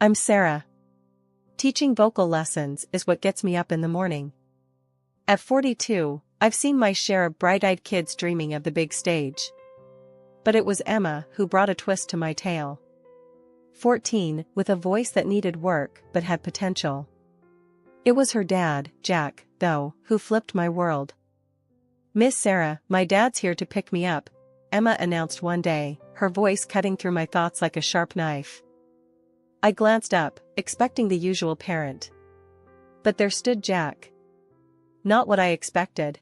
I'm Sarah. Teaching vocal lessons is what gets me up in the morning. At 42, I've seen my share of bright-eyed kids dreaming of the big stage. But it was Emma who brought a twist to my tale. 14, with a voice that needed work but had potential. It was her dad, Jack, though, who flipped my world. "Miss Sarah, my dad's here to pick me up," Emma announced one day, her voice cutting through my thoughts like a sharp knife. I glanced up, expecting the usual parent. But there stood Jack. Not what I expected.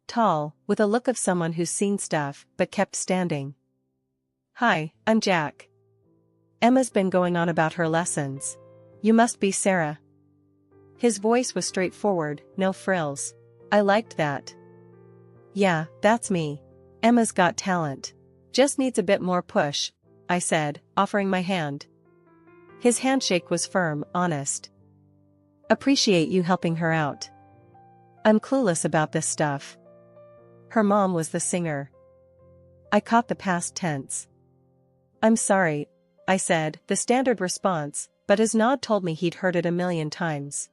Tall, with a look of someone who's seen stuff but kept standing. "Hi, I'm Jack. Emma's been going on about her lessons. You must be Sarah." His voice was straightforward, no frills. I liked that. "Yeah, that's me. Emma's got talent. Just needs a bit more push," I said, offering my hand. His handshake was firm, honest. "Appreciate you helping her out. I'm clueless about this stuff. Her mom was the singer." I caught the past tense. "I'm sorry," I said, the standard response, but his nod told me he'd heard it a million times.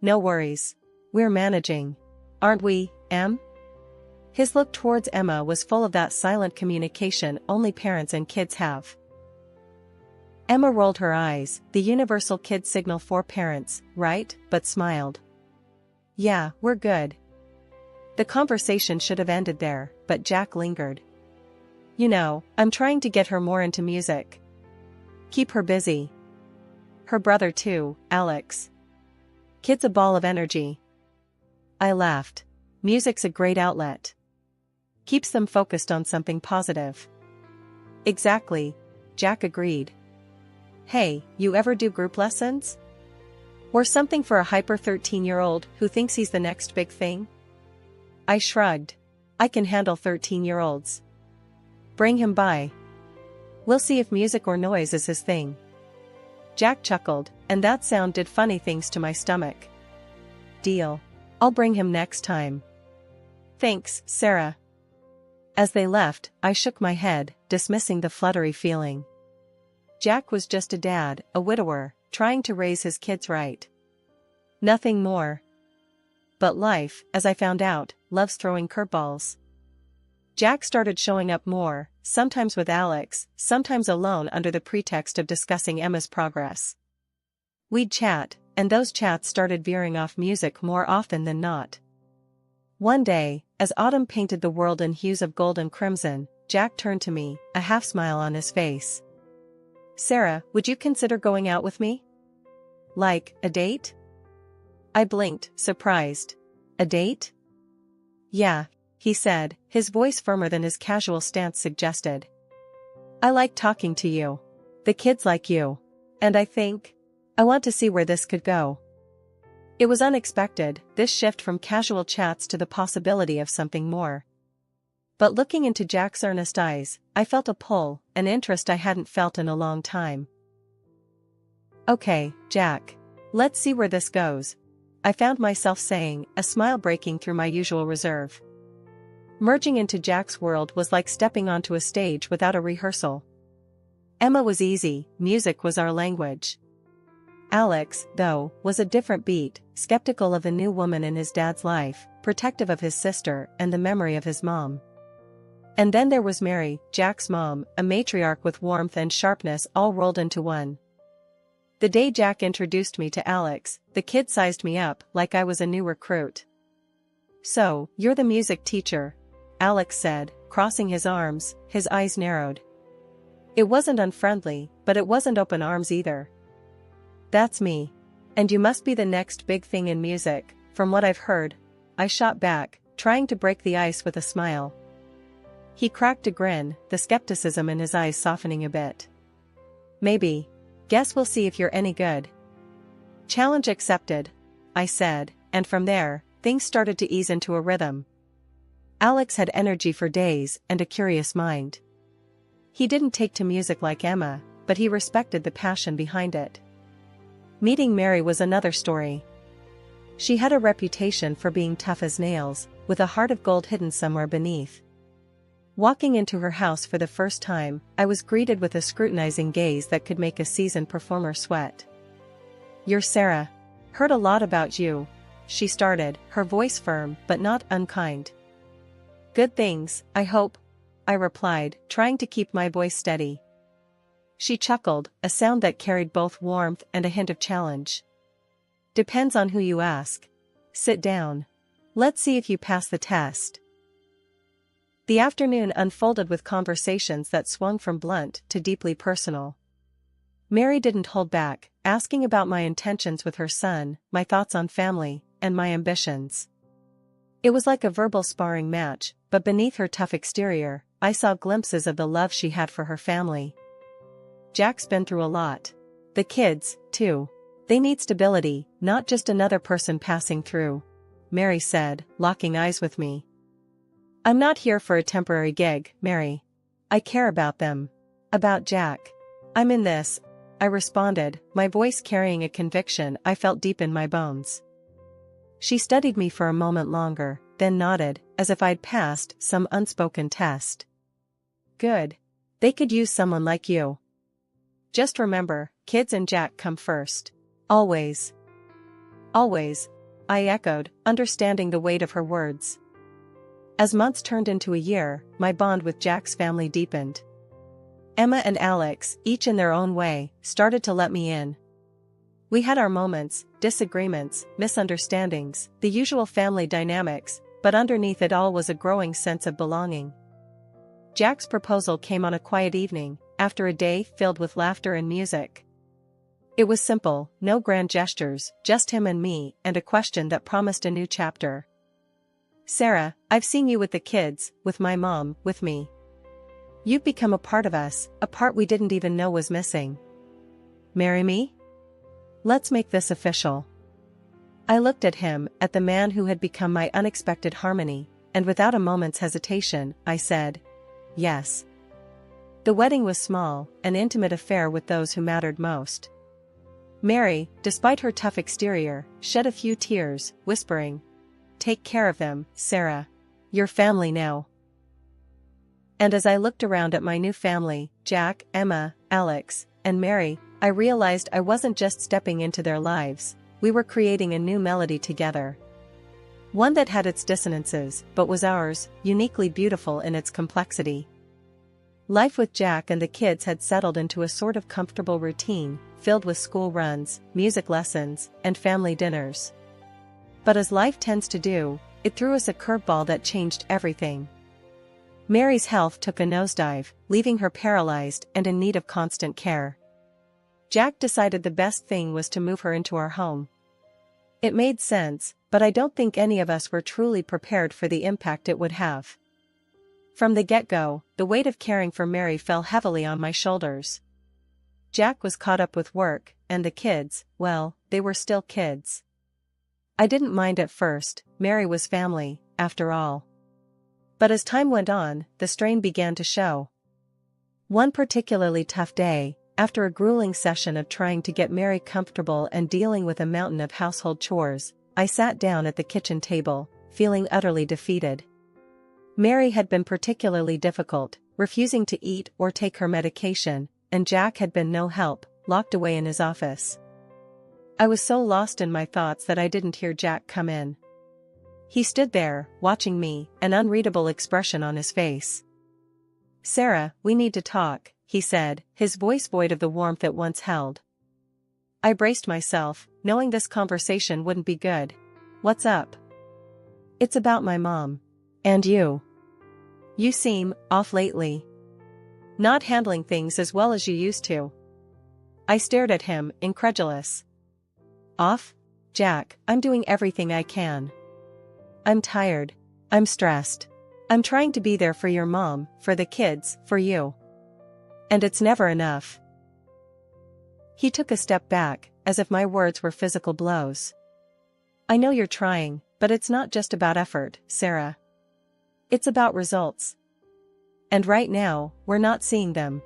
"No worries. We're managing. Aren't we, Em?" His look towards Emma was full of that silent communication only parents and kids have. Emma rolled her eyes, the universal kid signal for parents, right, but smiled. "Yeah, we're good." The conversation should have ended there, but Jack lingered. "You know, I'm trying to get her more into music. Keep her busy. Her brother too, Alex. Kid's a ball of energy." I laughed. Music's a great outlet. Keeps them focused on something positive. "Exactly," Jack agreed. "Hey, you ever do group lessons? Or something for a hyper 13-year-old who thinks he's the next big thing?" I shrugged. "I can handle 13-year-olds. Bring him by. We'll see if music or noise is his thing." Jack chuckled, and that sound did funny things to my stomach. "Deal. I'll bring him next time." "Thanks, Sarah." As they left, I shook my head, dismissing the fluttery feeling. Jack was just a dad, a widower, trying to raise his kids right. Nothing more. But life, as I found out, loves throwing curveballs. Jack started showing up more, sometimes with Alex, sometimes alone under the pretext of discussing Emma's progress. We'd chat, and those chats started veering off music more often than not. One day, as autumn painted the world in hues of gold and crimson, Jack turned to me, a half smile on his face. "Sarah, would you consider going out with me? Like, a date?" I blinked, surprised. "A date?" "Yeah," he said, his voice firmer than his casual stance suggested. "I like talking to you. The kids like you. And I want to see where this could go." It was unexpected, this shift from casual chats to the possibility of something more. But looking into Jack's earnest eyes, I felt a pull, an interest I hadn't felt in a long time. "Okay, Jack. Let's see where this goes," I found myself saying, a smile breaking through my usual reserve. Merging into Jack's world was like stepping onto a stage without a rehearsal. Emma was easy, music was our language. Alex, though, was a different beat, skeptical of the new woman in his dad's life, protective of his sister and the memory of his mom. And then there was Mary, Jack's mom, a matriarch with warmth and sharpness all rolled into one. The day Jack introduced me to Alex, the kid sized me up like I was a new recruit. "So, you're the music teacher," Alex said, crossing his arms, his eyes narrowed. It wasn't unfriendly, but it wasn't open arms either. "That's me. And you must be the next big thing in music, from what I've heard," I shot back, trying to break the ice with a smile. He cracked a grin, the skepticism in his eyes softening a bit. "Maybe. Guess we'll see if you're any good." "Challenge accepted," I said, and from there, things started to ease into a rhythm. Alex had energy for days and a curious mind. He didn't take to music like Emma, but he respected the passion behind it. Meeting Mary was another story. She had a reputation for being tough as nails, with a heart of gold hidden somewhere beneath. Walking into her house for the first time, I was greeted with a scrutinizing gaze that could make a seasoned performer sweat. "You're Sarah. Heard a lot about you," she started, her voice firm but not unkind. "Good things, I hope," I replied, trying to keep my voice steady. She chuckled, a sound that carried both warmth and a hint of challenge. "Depends on who you ask. Sit down. Let's see if you pass the test." The afternoon unfolded with conversations that swung from blunt to deeply personal. Mary didn't hold back, asking about my intentions with her son, my thoughts on family, and my ambitions. It was like a verbal sparring match, but beneath her tough exterior, I saw glimpses of the love she had for her family. "Jack's been through a lot. The kids, too. They need stability, not just another person passing through," Mary said, locking eyes with me. "I'm not here for a temporary gig, Mary. I care about them. About Jack. I'm in this," I responded, my voice carrying a conviction I felt deep in my bones. She studied me for a moment longer, then nodded, as if I'd passed some unspoken test. "Good. They could use someone like you. Just remember, kids and Jack come first. Always." "Always," I echoed, understanding the weight of her words. As months turned into a year, my bond with Jack's family deepened. Emma and Alex, each in their own way, started to let me in. We had our moments, disagreements, misunderstandings, the usual family dynamics, but underneath it all was a growing sense of belonging. Jack's proposal came on a quiet evening, after a day filled with laughter and music. It was simple, no grand gestures, just him and me, and a question that promised a new chapter. "Sarah, I've seen you with the kids, with my mom, with me. You've become a part of us, a part we didn't even know was missing. Marry me? Let's make this official." I looked at him, at the man who had become my unexpected harmony, and without a moment's hesitation, I said, "Yes." The wedding was small, an intimate affair with those who mattered most. Mary, despite her tough exterior, shed a few tears, whispering, "Take care of them, Sarah. Your family now." And as I looked around at my new family, Jack, Emma, Alex, and Mary, I realized I wasn't just stepping into their lives, we were creating a new melody together. One that had its dissonances, but was ours, uniquely beautiful in its complexity. Life with Jack and the kids had settled into a sort of comfortable routine, filled with school runs, music lessons, and family dinners. But as life tends to do, it threw us a curveball that changed everything. Mary's health took a nosedive, leaving her paralyzed and in need of constant care. Jack decided the best thing was to move her into our home. It made sense, but I don't think any of us were truly prepared for the impact it would have. From the get-go, the weight of caring for Mary fell heavily on my shoulders. Jack was caught up with work, and the kids, well, they were still kids. I didn't mind at first, Mary was family, after all. But as time went on, the strain began to show. One particularly tough day, after a grueling session of trying to get Mary comfortable and dealing with a mountain of household chores, I sat down at the kitchen table, feeling utterly defeated. Mary had been particularly difficult, refusing to eat or take her medication, and Jack had been no help, locked away in his office. I was so lost in my thoughts that I didn't hear Jack come in. He stood there, watching me, an unreadable expression on his face. "Sarah, we need to talk," he said, his voice void of the warmth it once held. I braced myself, knowing this conversation wouldn't be good. "What's up?" "It's about my mom. And you. You seem off lately. Not handling things as well as you used to." I stared at him, incredulous. "Off? Jack, I'm doing everything I can. I'm tired. I'm stressed. I'm trying to be there for your mom, for the kids, for you. And it's never enough." He took a step back, as if my words were physical blows. "I know you're trying, but it's not just about effort, Sarah. It's about results. And right now, we're not seeing them."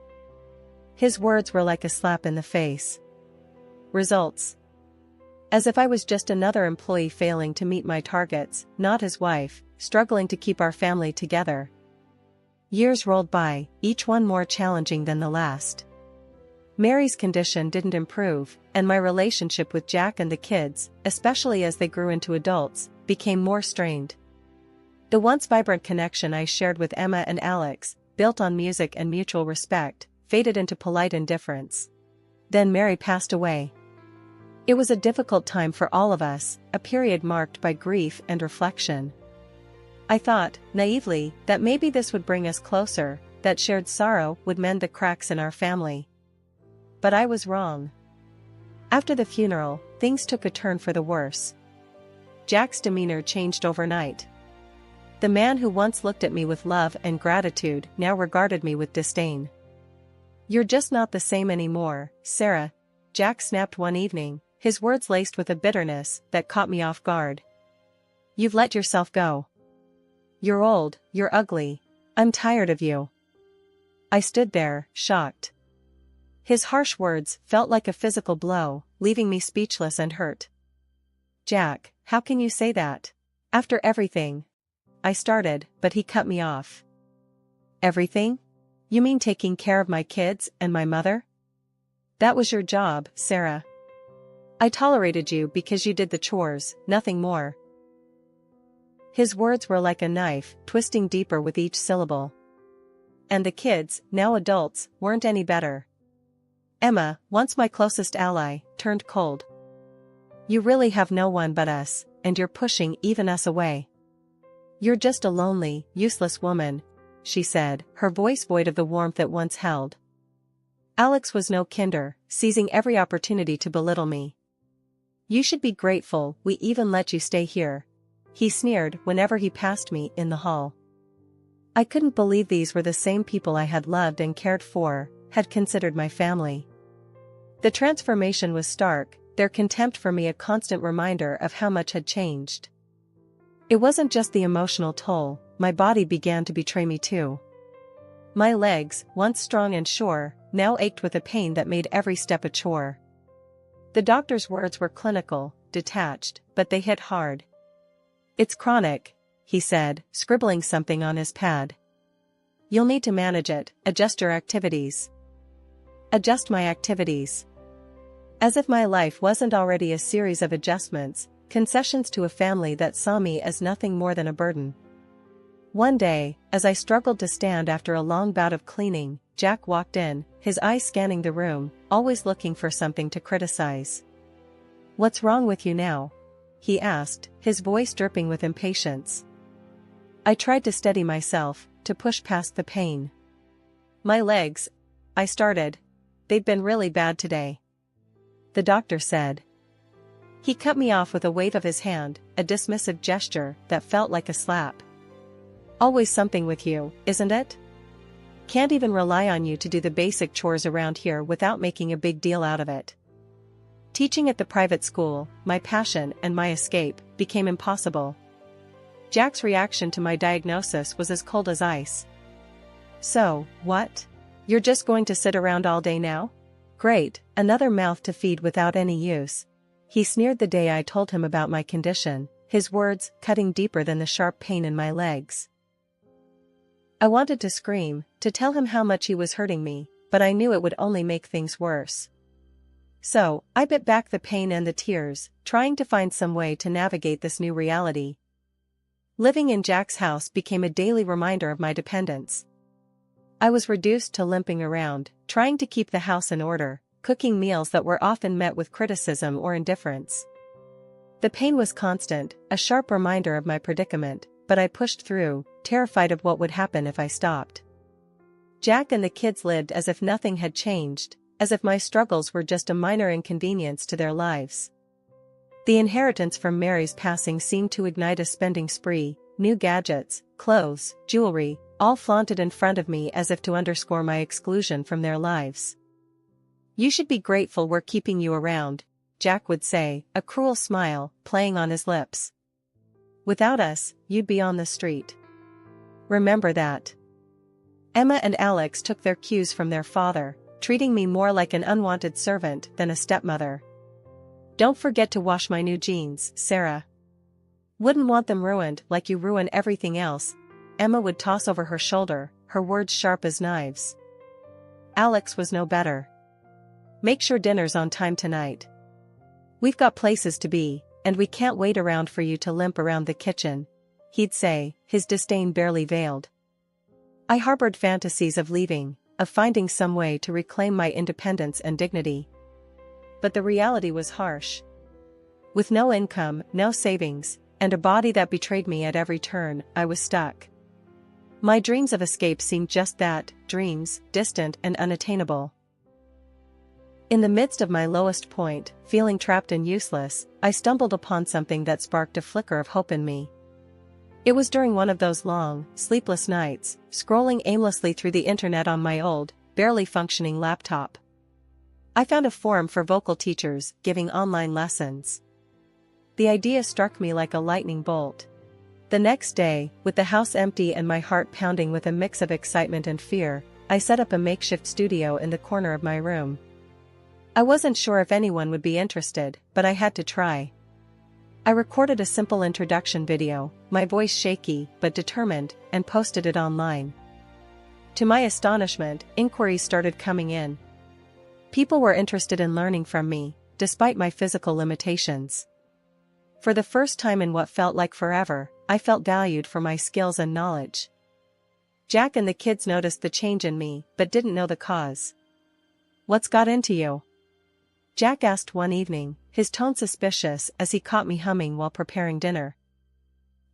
His words were like a slap in the face. Results. As if I was just another employee failing to meet my targets, not his wife, struggling to keep our family together. Years rolled by, each one more challenging than the last. Mary's condition didn't improve, and my relationship with Jack and the kids, especially as they grew into adults, became more strained. The once vibrant connection I shared with Emma and Alex, built on music and mutual respect, faded into polite indifference. Then Mary passed away. It was a difficult time for all of us, a period marked by grief and reflection. I thought, naively, that maybe this would bring us closer, that shared sorrow would mend the cracks in our family. But I was wrong. After the funeral, things took a turn for the worse. Jack's demeanor changed overnight. The man who once looked at me with love and gratitude now regarded me with disdain. "You're just not the same anymore, Sarah," Jack snapped one evening, his words laced with a bitterness that caught me off guard. "You've let yourself go. You're old, you're ugly. I'm tired of you." I stood there, shocked. His harsh words felt like a physical blow, leaving me speechless and hurt. "Jack, how can you say that? After everything?" I started, but he cut me off. "Everything? You mean taking care of my kids and my mother? That was your job, Sarah. I tolerated you because you did the chores, nothing more." His words were like a knife, twisting deeper with each syllable. And the kids, now adults, weren't any better. Emma, once my closest ally, turned cold. "You really have no one but us, and you're pushing even us away. You're just a lonely, useless woman," she said, her voice void of the warmth it once held. Alex was no kinder, seizing every opportunity to belittle me. "You should be grateful we even let you stay here," he sneered whenever he passed me in the hall. I couldn't believe these were the same people I had loved and cared for, had considered my family. The transformation was stark, their contempt for me a constant reminder of how much had changed. It wasn't just the emotional toll, my body began to betray me too. My legs, once strong and sure, now ached with a pain that made every step a chore. The doctor's words were clinical, detached, but they hit hard. "It's chronic," he said, scribbling something on his pad. "You'll need to manage it, adjust your activities." Adjust my activities. As if my life wasn't already a series of adjustments, concessions to a family that saw me as nothing more than a burden. One day, as I struggled to stand after a long bout of cleaning, Jack walked in, his eyes scanning the room, always looking for something to criticize. "What's wrong with you now?" he asked, his voice dripping with impatience. I tried to steady myself, to push past the pain. "My legs," I started. "They've been really bad today," the doctor said. He cut me off with a wave of his hand, a dismissive gesture that felt like a slap. "Always something with you, isn't it? Can't even rely on you to do the basic chores around here without making a big deal out of it." Teaching at the private school, my passion and my escape, became impossible. Jack's reaction to my diagnosis was as cold as ice. "So, what? You're just going to sit around all day now? Great, another mouth to feed without any use," he sneered the day I told him about my condition, his words cutting deeper than the sharp pain in my legs. I wanted to scream, to tell him how much he was hurting me, but I knew it would only make things worse. So, I bit back the pain and the tears, trying to find some way to navigate this new reality. Living in Jack's house became a daily reminder of my dependence. I was reduced to limping around, trying to keep the house in order, cooking meals that were often met with criticism or indifference. The pain was constant, a sharp reminder of my predicament, but I pushed through, terrified of what would happen if I stopped. Jack and the kids lived as if nothing had changed, as if my struggles were just a minor inconvenience to their lives. The inheritance from Mary's passing seemed to ignite a spending spree, new gadgets, clothes, jewelry, all flaunted in front of me as if to underscore my exclusion from their lives. "You should be grateful we're keeping you around," Jack would say, a cruel smile playing on his lips. "Without us, you'd be on the street. Remember that." Emma and Alex took their cues from their father, treating me more like an unwanted servant than a stepmother. "Don't forget to wash my new jeans, Sarah. Wouldn't want them ruined like you ruin everything else," Emma would toss over her shoulder, her words sharp as knives. Alex was no better. "Make sure dinner's on time tonight. We've got places to be, and we can't wait around for you to limp around the kitchen," he'd say, his disdain barely veiled. I harbored fantasies of leaving, of finding some way to reclaim my independence and dignity. But the reality was harsh. With no income, no savings, and a body that betrayed me at every turn, I was stuck. My dreams of escape seemed just that, dreams, distant and unattainable. In the midst of my lowest point, feeling trapped and useless, I stumbled upon something that sparked a flicker of hope in me. It was during one of those long, sleepless nights, scrolling aimlessly through the internet on my old, barely functioning laptop. I found a forum for vocal teachers giving online lessons. The idea struck me like a lightning bolt. The next day, with the house empty and my heart pounding with a mix of excitement and fear, I set up a makeshift studio in the corner of my room. I wasn't sure if anyone would be interested, but I had to try. I recorded a simple introduction video, my voice shaky but determined, and posted it online. To my astonishment, inquiries started coming in. People were interested in learning from me, despite my physical limitations. For the first time in what felt like forever, I felt valued for my skills and knowledge. Jack and the kids noticed the change in me, but didn't know the cause. "What's got into you?" Jack asked one evening, his tone suspicious as he caught me humming while preparing dinner.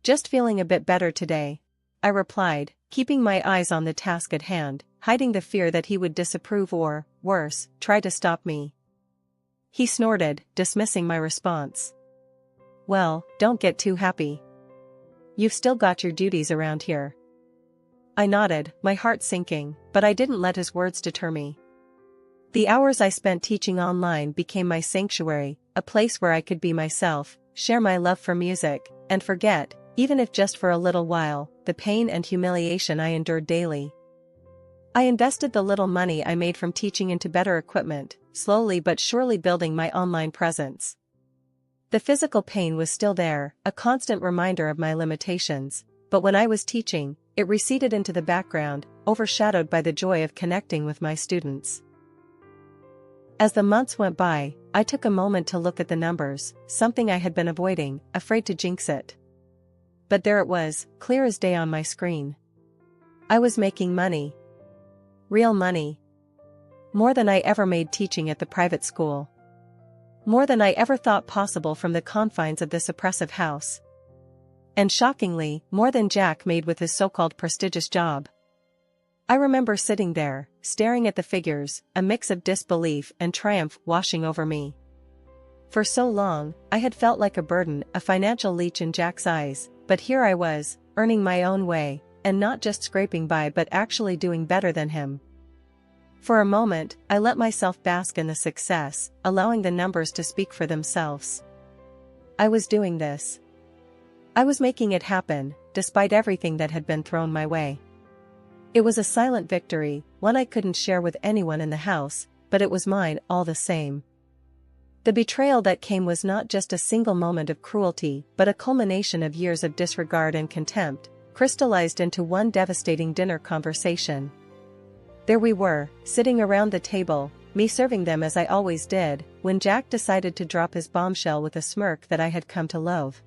"Just feeling a bit better today," I replied, keeping my eyes on the task at hand, hiding the fear that he would disapprove or, worse, try to stop me. He snorted, dismissing my response. "Well, don't get too happy. You've still got your duties around here." I nodded, my heart sinking, but I didn't let his words deter me. The hours I spent teaching online became my sanctuary, a place where I could be myself, share my love for music, and forget, even if just for a little while, the pain and humiliation I endured daily. I invested the little money I made from teaching into better equipment, slowly but surely building my online presence. The physical pain was still there, a constant reminder of my limitations, but when I was teaching, it receded into the background, overshadowed by the joy of connecting with my students. As the months went by, I took a moment to look at the numbers, something I had been avoiding, afraid to jinx it. But there it was, clear as day on my screen. I was making money. Real money. More than I ever made teaching at the private school. More than I ever thought possible from the confines of this oppressive house. And shockingly, more than Jack made with his so-called prestigious job. I remember sitting there, staring at the figures, a mix of disbelief and triumph washing over me. For so long, I had felt like a burden, a financial leech in Jack's eyes, but here I was, earning my own way, and not just scraping by but actually doing better than him. For a moment, I let myself bask in the success, allowing the numbers to speak for themselves. I was doing this. I was making it happen, despite everything that had been thrown my way. It was a silent victory, one I couldn't share with anyone in the house, but it was mine all the same. The betrayal that came was not just a single moment of cruelty, but a culmination of years of disregard and contempt, crystallized into one devastating dinner conversation. There we were, sitting around the table, me serving them as I always did, when Jack decided to drop his bombshell with a smirk that I had come to loathe.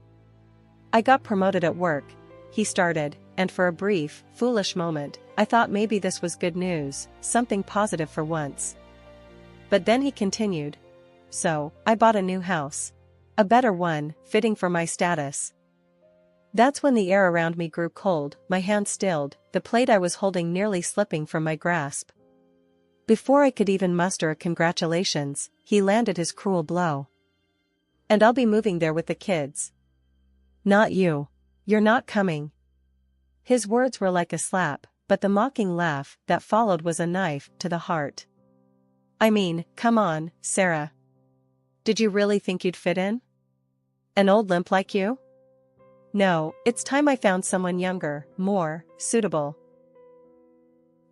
"I got promoted at work," he started, and for a brief, foolish moment, I thought maybe this was good news, something positive for once. But then he continued. "So, I bought a new house. A better one, fitting for my status." That's when the air around me grew cold, my hand stilled, the plate I was holding nearly slipping from my grasp. Before I could even muster a congratulations, he landed his cruel blow. "And I'll be moving there with the kids." "Not you. You're not coming." His words were like a slap, but the mocking laugh that followed was a knife to the heart. "I mean, come on, Sarah. Did you really think you'd fit in? An old limp like you? No, it's time I found someone younger, more suitable."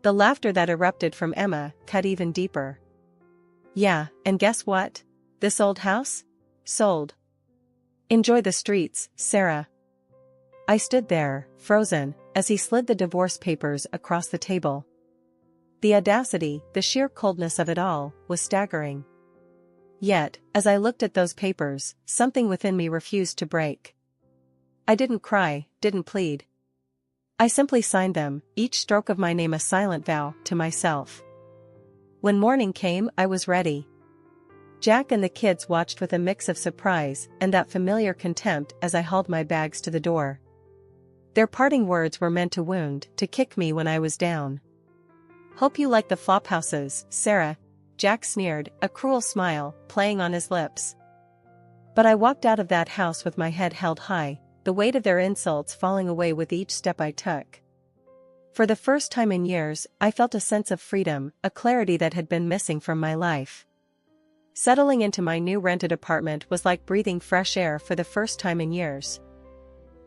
The laughter that erupted from Emma cut even deeper. "Yeah, and guess what? This old house? Sold. Enjoy the streets, Sarah." I stood there, frozen, as he slid the divorce papers across the table. The audacity, the sheer coldness of it all, was staggering. Yet, as I looked at those papers, something within me refused to break. I didn't cry, didn't plead. I simply signed them, each stroke of my name a silent vow to myself. When morning came, I was ready. Jack and the kids watched with a mix of surprise and that familiar contempt as I hauled my bags to the door. Their parting words were meant to wound, to kick me when I was down. "Hope you like the Flophouses, Sarah," Jack sneered, a cruel smile playing on his lips. But I walked out of that house with my head held high, the weight of their insults falling away with each step I took. For the first time in years, I felt a sense of freedom, a clarity that had been missing from my life. Settling into my new rented apartment was like breathing fresh air for the first time in years.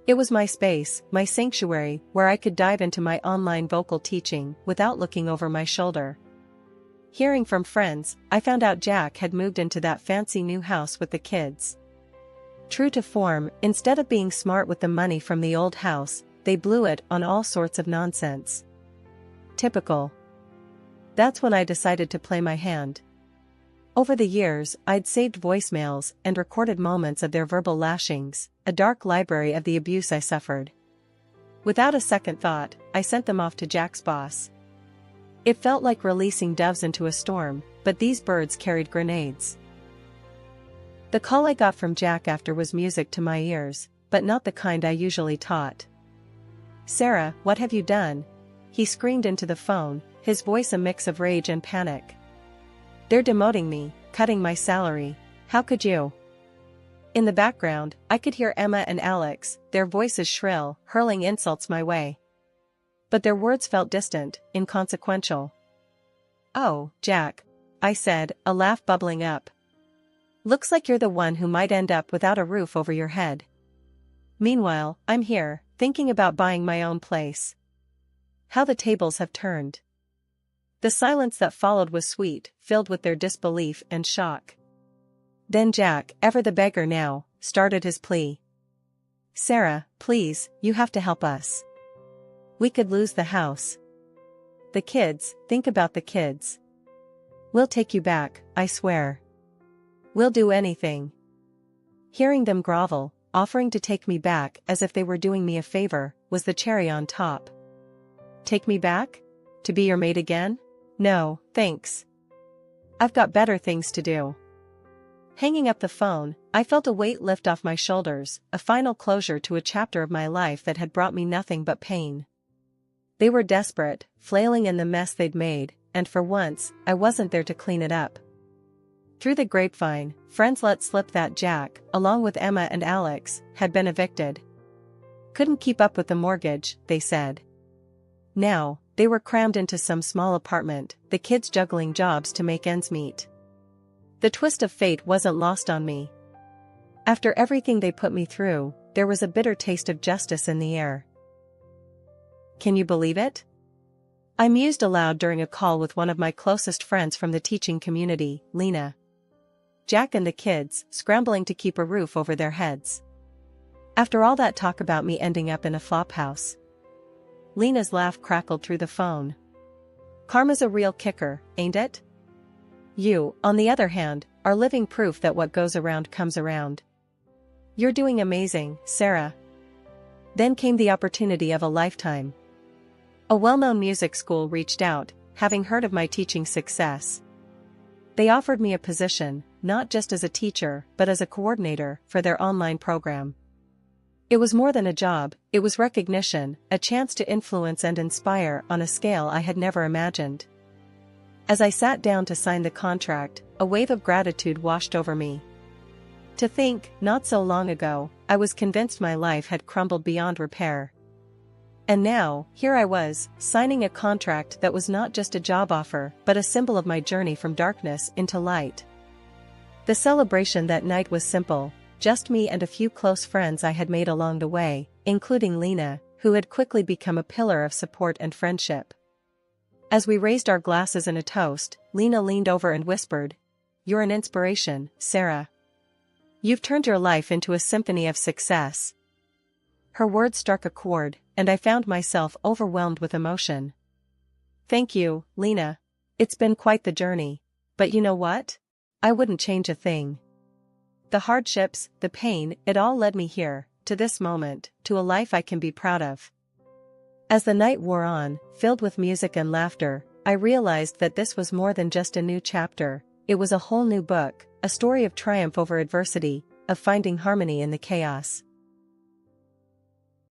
It was my space, my sanctuary, where I could dive into my online vocal teaching without looking over my shoulder. Hearing from friends, I found out Jack had moved into that fancy new house with the kids. True to form, instead of being smart with the money from the old house, they blew it on all sorts of nonsense. Typical. That's when I decided to play my hand. Over the years, I'd saved voicemails and recorded moments of their verbal lashings, a dark library of the abuse I suffered. Without a second thought, I sent them off to Jack's boss. It felt like releasing doves into a storm, but these birds carried grenades. The call I got from Jack after was music to my ears, but not the kind I usually taught. "Sarah, what have you done?" he screamed into the phone, his voice a mix of rage and panic. "They're demoting me, cutting my salary. How could you?" In the background, I could hear Emma and Alex, their voices shrill, hurling insults my way. But their words felt distant, inconsequential. "Oh, Jack," I said, a laugh bubbling up. "Looks like you're the one who might end up without a roof over your head. Meanwhile, I'm here, thinking about buying my own place. How the tables have turned." The silence that followed was sweet, filled with their disbelief and shock. Then Jack, ever the beggar now, started his plea. "Sarah, please, you have to help us. We could lose the house. The kids, think about the kids. We'll take you back, I swear. We'll do anything." Hearing them grovel, offering to take me back as if they were doing me a favor, was the cherry on top. Take me back? To be your maid again? No, thanks. I've got better things to do. Hanging up the phone, I felt a weight lift off my shoulders, a final closure to a chapter of my life that had brought me nothing but pain. They were desperate, flailing in the mess they'd made, and for once, I wasn't there to clean it up. Through the grapevine, friends let slip that Jack, along with Emma and Alex, had been evicted. Couldn't keep up with the mortgage, they said. Now, they were crammed into some small apartment, the kids juggling jobs to make ends meet. The twist of fate wasn't lost on me. After everything they put me through, there was a bitter taste of justice in the air. Can you believe it? I mused aloud during a call with one of my closest friends from the teaching community, Lena. Jack and the kids, scrambling to keep a roof over their heads. After all that talk about me ending up in a flop house. Lena's laugh crackled through the phone. Karma's a real kicker, ain't it? You, on the other hand, are living proof that what goes around comes around. You're doing amazing, Sarah. Then came the opportunity of a lifetime. A well-known music school reached out, having heard of my teaching success. They offered me a position, not just as a teacher, but as a coordinator for their online program. It was more than a job, it was recognition, a chance to influence and inspire on a scale I had never imagined. As I sat down to sign the contract, a wave of gratitude washed over me. To think, not so long ago, I was convinced my life had crumbled beyond repair. And now, here I was, signing a contract that was not just a job offer, but a symbol of my journey from darkness into light. The celebration that night was simple, just me and a few close friends I had made along the way, including Lena, who had quickly become a pillar of support and friendship. As we raised our glasses in a toast, Lena leaned over and whispered, "You're an inspiration, Sarah. You've turned your life into a symphony of success." Her words struck a chord, and I found myself overwhelmed with emotion. Thank you, Lena. It's been quite the journey. But you know what? I wouldn't change a thing. The hardships, the pain, it all led me here, to this moment, to a life I can be proud of. As the night wore on, filled with music and laughter, I realized that this was more than just a new chapter, it was a whole new book, a story of triumph over adversity, of finding harmony in the chaos.